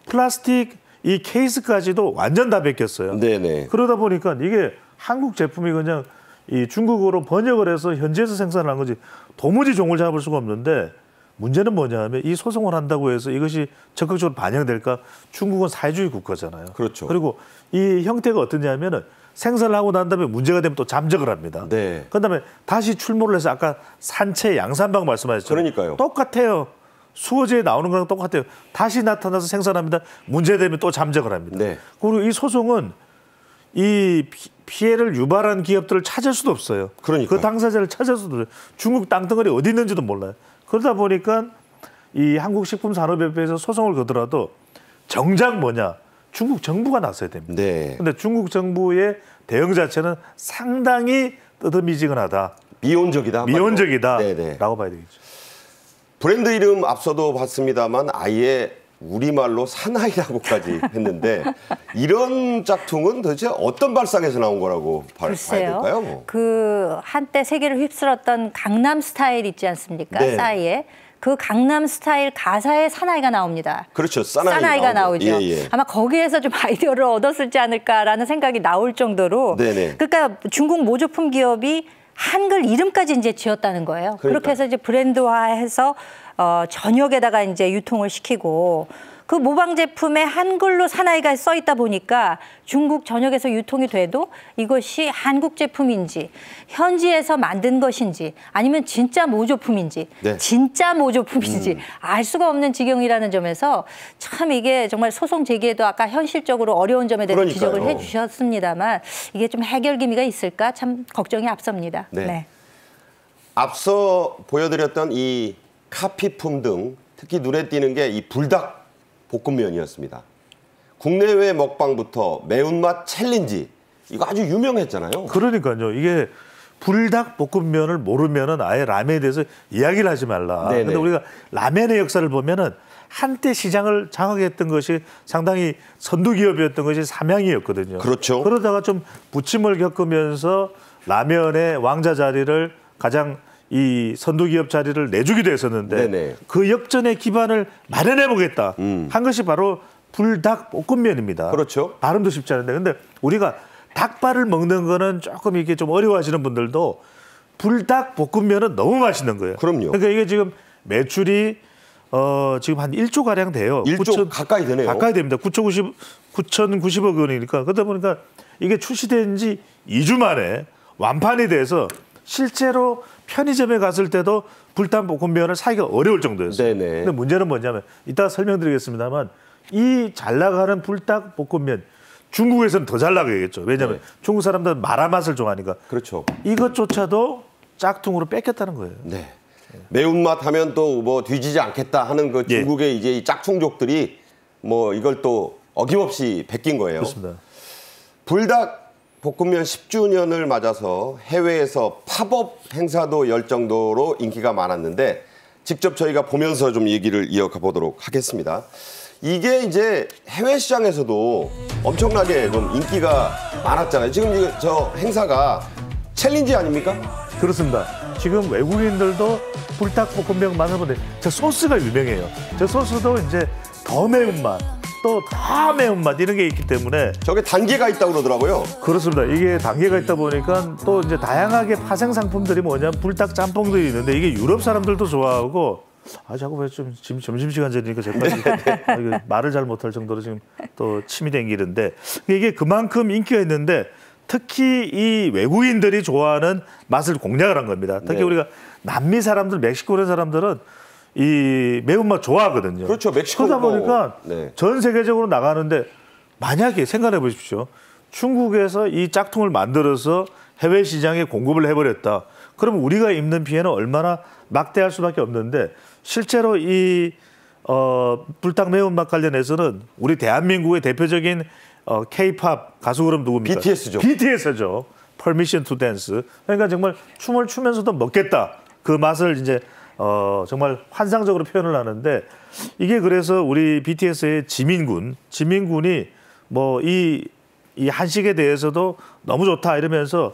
플라스틱 이 케이스까지도 완전 다 베꼈어요. 네네. 그러다 보니까 이게 한국 제품이 그냥 이 중국어로 번역을 해서 현지에서 생산을 한 거지 도무지 종을 잡을 수가 없는데 문제는 뭐냐 하면 이 소송을 한다고 해서 이것이 적극적으로 반영될까? 중국은 사회주의 국가잖아요. 그렇죠. 그리고 이 형태가 어떠냐면은 생산을 하고 난 다음에 문제가 되면 또 잠적을 합니다. 네. 그다음에 다시 출몰을 해서 아까 산채 양산방 말씀하셨죠. 그러니까요. 똑같아요. 수어지에 나오는 거랑 똑같아요. 다시 나타나서 생산합니다. 문제되면 또 잠적을 합니다. 네. 그리고 이 소송은 이 피해를 유발한 기업들을 찾을 수도 없어요. 그러니까요. 그 당사자를 찾을 수도 없어요. 중국 땅덩어리 어디 있는지도 몰라요. 그러다 보니까 이 한국식품산업협회에서 소송을 거더라도 정작 뭐냐 중국 정부가 나서야 됩니다. 네. 근데 중국 정부의 대응 자체는 상당히 뜨더미지근하다. 미온적이다. 네네. 라고 봐야 되겠죠. 브랜드 이름 앞서도 봤습니다만 아예 우리말로 사나이라고까지 했는데 이런 짝퉁은 도대체 어떤 발상에서 나온 거라고 봐야 될까요? 그 한때 세계를 휩쓸었던 강남 스타일 있지 않습니까? 네. 싸이의. 그 강남 스타일 가사에 사나이가 나옵니다. 그렇죠. 사나이가 나오죠. 예, 예. 아마 거기에서 좀 아이디어를 얻었을지 않을까라는 생각이 나올 정도로 네네. 그러니까 중국 모조품 기업이 한글 이름까지 이제 지었다는 거예요. 그러니까. 그렇게 해서 이제 브랜드화해서 전역에다가 이제 유통을 시키고 그 모방 제품에 한글로 사나이가 써 있다 보니까 중국 전역에서 유통이 돼도 이것이 한국 제품인지 현지에서 만든 것인지 아니면 진짜 모조품인지 네. 진짜 모조품인지 알 수가 없는 지경이라는 점에서 참 이게 정말 소송 제기에도 아까 현실적으로 어려운 점에 대해서 그러니까요. 지적을 해 주셨습니다만 이게 좀 해결 기미가 있을까 참 걱정이 앞섭니다. 네. 앞서 보여드렸던 이 카피품 등 특히 눈에 띄는 게 이 불닭 볶음면이었습니다. 국내외 먹방부터 매운맛 챌린지 이거 아주 유명했잖아요. 그러니까요. 이게 불닭 볶음면을 모르면은 아예 라면에 대해서 이야기를 하지 말라. 네네. 그런데 우리가 라면의 역사를 보면은 한때 시장을 장악했던 것이 상당히 선두 기업이었던 것이 삼양이었거든요. 그렇죠. 그러다가 좀 부침을 겪으면서 라면의 왕자 자리를 가장 이 선두 기업 자리를 내주기도 했었는데 네네. 그 역전의 기반을 마련해 보겠다 한 것이 바로 불닭 볶음면입니다. 그렇죠. 발음도 쉽지 않은데 근데 우리가 닭발을 먹는 거는 조금 이렇게 좀 어려워하시는 분들도 불닭 볶음면은 너무 맛있는 거예요. 그럼요. 그러니까 이게 지금 매출이 지금 한 1조 가량 돼요. 1조 가까이 되네요. 가까이 됩니다. 9,090억 원이니까 그러다 보니까 이게 출시된 지 2주 만에 완판이 돼서 실제로 편의점에 갔을 때도 불닭볶음면을 사기가 어려울 정도였어요. 네네. 근데 문제는 뭐냐면 이따가 설명드리겠습니다만 이 잘 나가는 불닭볶음면 중국에서는 더 잘 나가겠죠. 왜냐하면 네. 중국 사람들은 마라 맛을 좋아하니까 그렇죠. 이것조차도 짝퉁으로 뺏겼다는 거예요. 네. 매운맛 하면 또 뭐 뒤지지 않겠다 하는 그 중국의 이제 이 짝퉁족들이 뭐 이걸 또 어김없이 베낀 거예요. 그렇습니다. 불닭 볶음면 10주년을 맞아서 해외에서 팝업 행사도 열 정도로 인기가 많았는데 직접 저희가 보면서 좀 얘기를 이어가 보도록 하겠습니다. 이게 이제 해외 시장에서도 엄청나게 좀 인기가 많았잖아요. 지금 저 행사가 챌린지 아닙니까? 그렇습니다. 지금 외국인들도 불닭볶음면 맛을 보는데 저 소스가 유명해요. 저 소스도 이제 더 매운맛, 또 다 매운맛 이런 게 있기 때문에 저게 단계가 있다고 그러더라고요. 그렇습니다. 이게 단계가 있다 보니까 또 이제 다양하게 파생 상품들이 뭐냐면 불닭 짬뽕들이 있는데 이게 유럽 사람들도 좋아하고 자꾸 왜 좀 지금 점심시간 전이니까 제가 말을 잘 못할 정도로 지금 또 침이 땡기는데 이게 그만큼 인기가 있는데 특히 이 외국인들이 좋아하는 맛을 공략을 한 겁니다. 특히 네. 우리가 남미 사람들, 멕시코 그런 사람들은 이 매운맛 좋아하거든요. 그렇죠. 멕시코 그러다 보니까 네. 전 세계적으로 나가는데 만약에 생각해 보십시오. 중국에서 이 짝퉁을 만들어서 해외 시장에 공급을 해버렸다. 그러면 우리가 입는 피해는 얼마나 막대할 수밖에 없는데 실제로 이 불닭 매운맛 관련해서는 우리 대한민국의 대표적인 K-팝 가수 그럼 누굽니까? BTS죠. BTS죠. Permission to Dance. 그러니까 정말 춤을 추면서도 먹겠다. 그 맛을 이제 정말 환상적으로 표현을 하는데 이게 그래서 우리 BTS의 지민군이 뭐 이 한식에 대해서도 너무 좋다 이러면서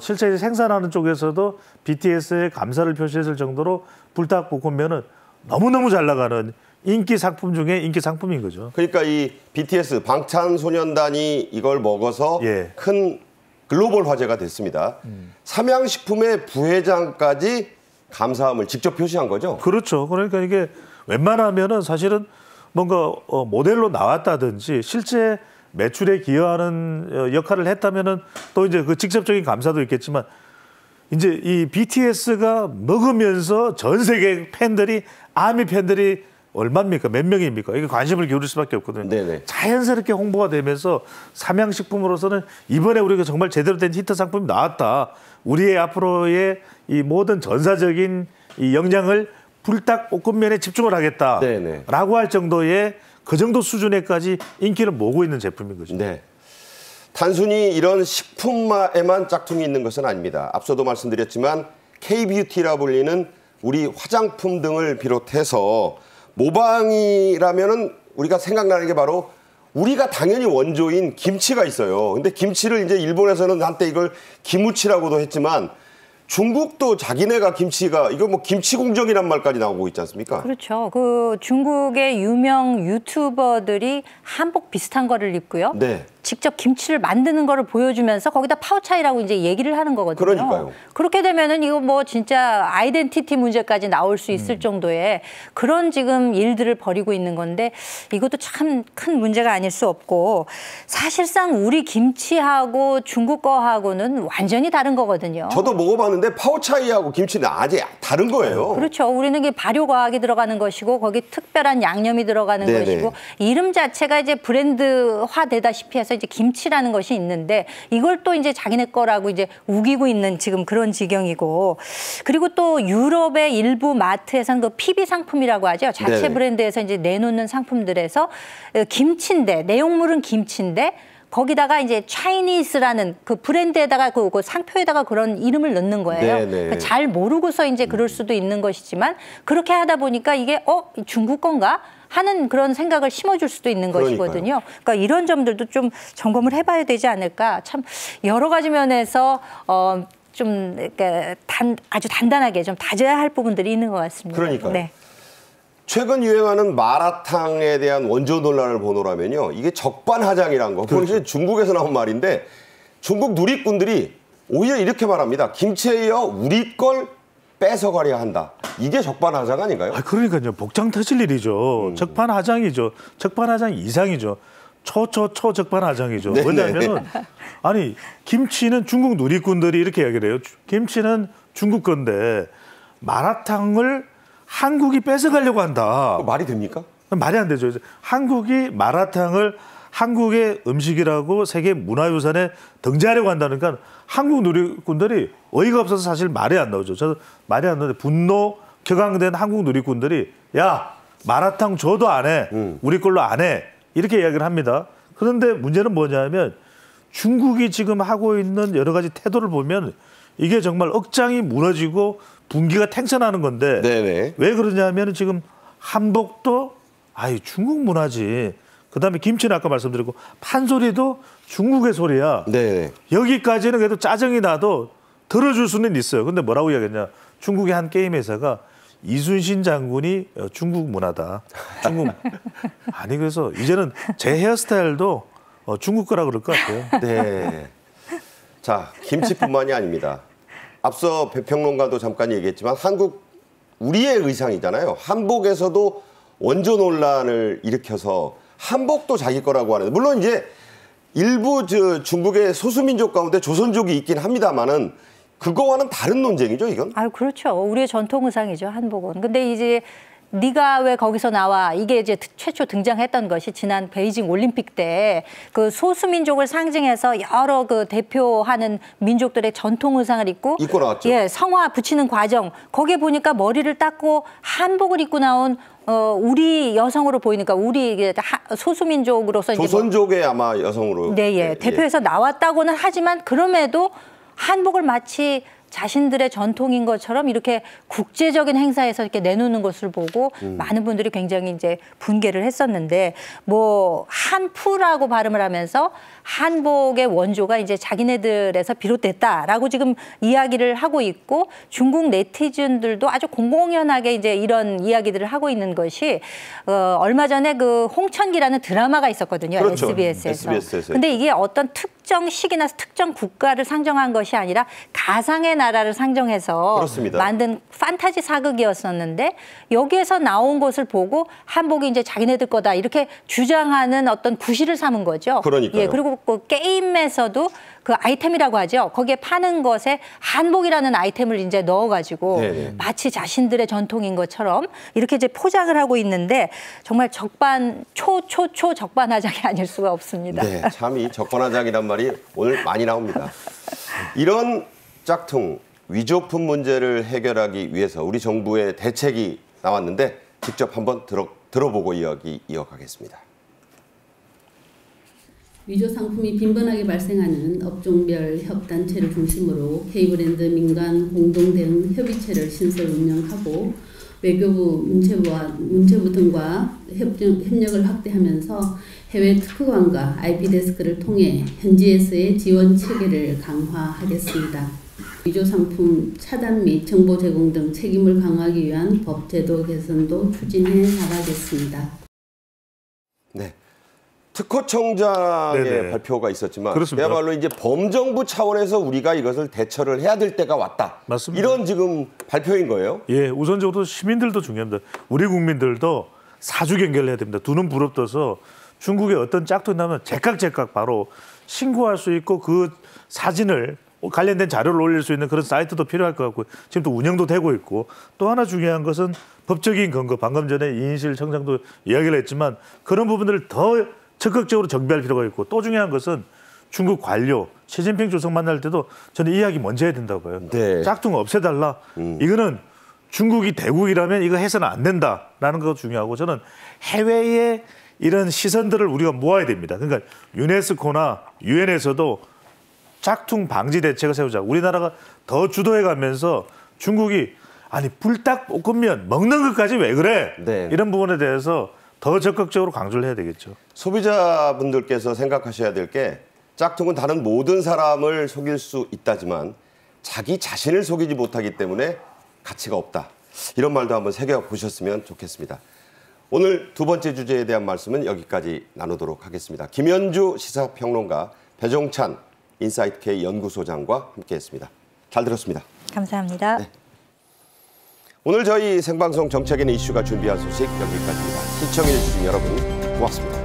실제 생산하는 쪽에서도 BTS의 감사를 표시했을 정도로 불닭볶음면은 너무너무 잘 나가는 인기 상품 중에 인기 상품인 거죠. 그러니까 이 BTS 방탄소년단이 이걸 먹어서 예. 큰 글로벌 화제가 됐습니다. 삼양식품의 부회장까지 감사함을 직접 표시한 거죠. 그렇죠. 그러니까 이게 웬만하면은 사실은 뭔가 모델로 나왔다든지 실제 매출에 기여하는 역할을 했다면은 또 이제 그 직접적인 감사도 있겠지만 이제 이 BTS가 먹으면서 전 세계 팬들이 아미 팬들이 얼마입니까? 몇 명입니까? 이게 관심을 기울일 수밖에 없거든요. 네네. 자연스럽게 홍보가 되면서 삼양식품으로서는 이번에 우리가 정말 제대로 된 히트 상품이 나왔다. 우리의 앞으로의 이 모든 전사적인 이 역량을 불닭 볶음면에 집중을 하겠다. 네네. 라고 할 정도의 그 정도 수준에까지 인기를 모으고 있는 제품인 거죠. 네. 단순히 이런 식품에만 짝퉁이 있는 것은 아닙니다. 앞서도 말씀드렸지만 K-뷰티라 불리는 우리 화장품 등을 비롯해서 모방이라면은 우리가 생각나는 게 바로 우리가 당연히 원조인 김치가 있어요. 근데 김치를 이제 일본에서는 한때 이걸 기무치라고도 했지만 중국도 자기네가 김치가 이거 뭐 김치 공정이란 말까지 나오고 있지 않습니까? 그렇죠. 그 중국의 유명 유튜버들이 한복 비슷한 거를 입고요. 네. 직접 김치를 만드는 거를 보여주면서 거기다 파오차이라고 이제 얘기를 하는 거거든요. 그러니까요. 그렇게 되면은 이거 뭐 진짜 아이덴티티 문제까지 나올 수 있을 정도의 그런 지금 일들을 벌이고 있는 건데 이것도 참 큰 문제가 아닐 수 없고 사실상 우리 김치하고 중국 거하고는 완전히 다른 거거든요. 저도 먹어봤는데 파오차이하고 김치는 아주 다른 거예요. 그렇죠. 우리는 이게 발효과학이 들어가는 것이고 거기 특별한 양념이 들어가는 네네. 것이고 이름 자체가 이제 브랜드화 되다시피 해서 이제 김치라는 것이 있는데 이걸 또 이제 자기네 거라고 이제 우기고 있는 지금 그런 지경이고 그리고 또 유럽의 일부 마트에서는 그 PB 상품이라고 하죠. 자체 네네. 브랜드에서 이제 내놓는 상품들에서 김치인데 내용물은 김치인데 거기다가 이제 차이니스라는 그 브랜드에다가 그 상표에다가 그런 이름을 넣는 거예요. 네네. 그러니까 잘 모르고서 이제 그럴 수도 있는 것이지만 그렇게 하다 보니까 이게 중국 건가 하는 그런 생각을 심어줄 수도 있는 그러니까요. 것이거든요. 그러니까 이런 점들도 좀 점검을 해봐야 되지 않을까. 참 여러 가지 면에서 좀 이렇게 아주 단단하게 좀 다져야 할 부분들이 있는 것 같습니다. 그러니까요. 네. 최근 유행하는 마라탕에 대한 원조 논란을 보노라면요. 이게 적반하장이란 거. 그건 이제 중국에서 나온 말인데 중국 누리꾼들이 오히려 이렇게 말합니다. 김치에 이어 우리 걸 뺏어가려 한다. 이게 적반하장 아닌가요? 아, 그러니까요. 복장 터질 일이죠. 적반하장이죠. 적반하장 이상이죠. 초적반하장이죠. 네네. 왜냐하면 아니 김치는 중국 누리꾼들이 이렇게 이야기를 해요. 김치는 중국 건데 마라탕을 한국이 뺏어가려고 한다. 말이 됩니까? 말이 안 되죠. 한국이 마라탕을 한국의 음식이라고 세계 문화유산에 등재하려고 한다니까 한국 누리꾼들이 어이가 없어서 사실 말이 안 나오죠. 저도 말이 안 나오는데 분노 격앙된 한국 누리꾼들이 야 마라탕 줘도 안 해. 우리 걸로 안 해. 이렇게 이야기를 합니다. 그런데 문제는 뭐냐면 중국이 지금 하고 있는 여러 가지 태도를 보면 이게 정말 억장이 무너지고 분기가 탱천하는 건데 네네. 왜 그러냐면 지금 한복도 중국 문화지. 그다음에 김치는 아까 말씀드렸고 판소리도 중국의 소리야. 네. 여기까지는 그래도 짜증이 나도 들어줄 수는 있어요. 근데 뭐라고 이야기했냐. 중국의 한 게임 회사가 이순신 장군이 중국 문화다. 중국 아니 그래서 이제는 제 헤어스타일도 중국 거라 그럴 것 같아요. 네. 자, 김치뿐만이 아닙니다. 앞서 배평론가도 잠깐 얘기했지만 우리의 의상이잖아요. 한복에서도 원조 논란을 일으켜서 한복도 자기 거라고 하는데 물론 이제 일부 중국의 소수민족 가운데 조선족이 있긴 합니다만은 그거와는 다른 논쟁이죠, 이건? 그렇죠. 우리의 전통 의상이죠, 한복은. 근데 이제 네가 왜 거기서 나와? 이게 이제 최초 등장했던 것이 지난 베이징 올림픽 때 그 소수민족을 상징해서 여러 그 대표하는 민족들의 전통 의상을 입고 나왔죠. 예, 성화 붙이는 과정. 거기에 보니까 머리를 닦고 한복을 입고 나온 우리 여성으로 보이니까 우리 소수민족으로서 조선족의 아마 여성으로. 네, 예. 대표에서 나왔다고는 하지만 그럼에도 한복을 마치 자신들의 전통인 것처럼 이렇게 국제적인 행사에서 이렇게 내놓는 것을 보고 많은 분들이 굉장히 이제 분개를 했었는데 뭐 한푸라고 발음을 하면서 한복의 원조가 이제 자기네들에서 비롯됐다라고 지금 이야기를 하고 있고 중국 네티즌들도 아주 공공연하게 이제 이런 이야기들을 하고 있는 것이 얼마 전에 그 홍천기라는 드라마가 있었거든요. 그렇죠. SBS에서. 근데 이게 어떤 특정 시기나 특정 국가를 상정한 것이 아니라 가상의 나라를 상정해서 그렇습니다. 만든 판타지 사극이었었는데 여기에서 나온 것을 보고 한복이 이제 자기네들 거다 이렇게 주장하는 어떤 구실을 삼은 거죠. 그러니까요. 예, 그리고 그 게임에서도 그 아이템이라고 하죠. 거기에 파는 것에 한복이라는 아이템을 이제 넣어가지고 네네. 마치 자신들의 전통인 것처럼 이렇게 이제 포장을 하고 있는데 정말 적반하장이 아닐 수가 없습니다. 네, 참 이 적반하장이란 말이 오늘 많이 나옵니다. 이런 짝퉁 위조품 문제를 해결하기 위해서 우리 정부의 대책이 나왔는데 직접 한번 들어보고 이야기 이어가겠습니다. 위조 상품이 빈번하게 발생하는 업종별 협단체를 중심으로 K브랜드 민간 공동 대응 협의체를 신설 운영하고 외교부, 문체부 등과 협력을 확대하면서 해외 특허관과 IP데스크를 통해 현지에서의 지원 체계를 강화하겠습니다. 위조 상품 차단 및 정보 제공 등 책임을 강화하기 위한 법 제도 개선도 추진해 나가겠습니다. 네. 특허청장의 네네. 발표가 있었지만 그렇습니다. 그야말로 이제 범정부 차원에서 우리가 이것을 대처를 해야 될 때가 왔다. 맞습니다. 이런 지금 발표인 거예요. 예, 우선적으로 시민들도 중요합니다. 우리 국민들도 사주 경계를 해야 됩니다. 두 눈 부릅떠서 중국에 어떤 짝퉁이 나면 제깍제깍 바로 신고할 수 있고 그 사진을 관련된 자료를 올릴 수 있는 그런 사이트도 필요할 것 같고 지금 또 운영도 되고 있고 또 하나 중요한 것은 법적인 근거. 방금 전에 이인실 청장도 이야기를 했지만 그런 부분들을 더 적극적으로 정비할 필요가 있고 또 중요한 것은 중국 관료, 시진핑 주석 만날 때도 저는 이 이야기 먼저 해야 된다고 봐요. 네. 짝퉁 없애달라. 이거는 중국이 대국이라면 이거 해서는 안 된다라는 거 중요하고 저는 해외의 이런 시선들을 우리가 모아야 됩니다. 그러니까 유네스코나 유엔에서도 짝퉁 방지 대책을 세우자. 우리나라가 더 주도해 가면서 중국이 아니 불닭볶음면 먹는 것까지 왜 그래? 네. 이런 부분에 대해서 더 적극적으로 강조를 해야 되겠죠. 소비자분들께서 생각하셔야 될 게 짝퉁은 다른 모든 사람을 속일 수 있다지만 자기 자신을 속이지 못하기 때문에 가치가 없다. 이런 말도 한번 새겨보셨으면 좋겠습니다. 오늘 두 번째 주제에 대한 말씀은 여기까지 나누도록 하겠습니다. 김현주 시사평론가, 배종찬 인사이트K 연구소장과 함께했습니다. 잘 들었습니다. 감사합니다. 네. 오늘 저희 생방송 정책인 이슈가 준비한 소식 여기까지입니다. 시청해주신 여러분 고맙습니다.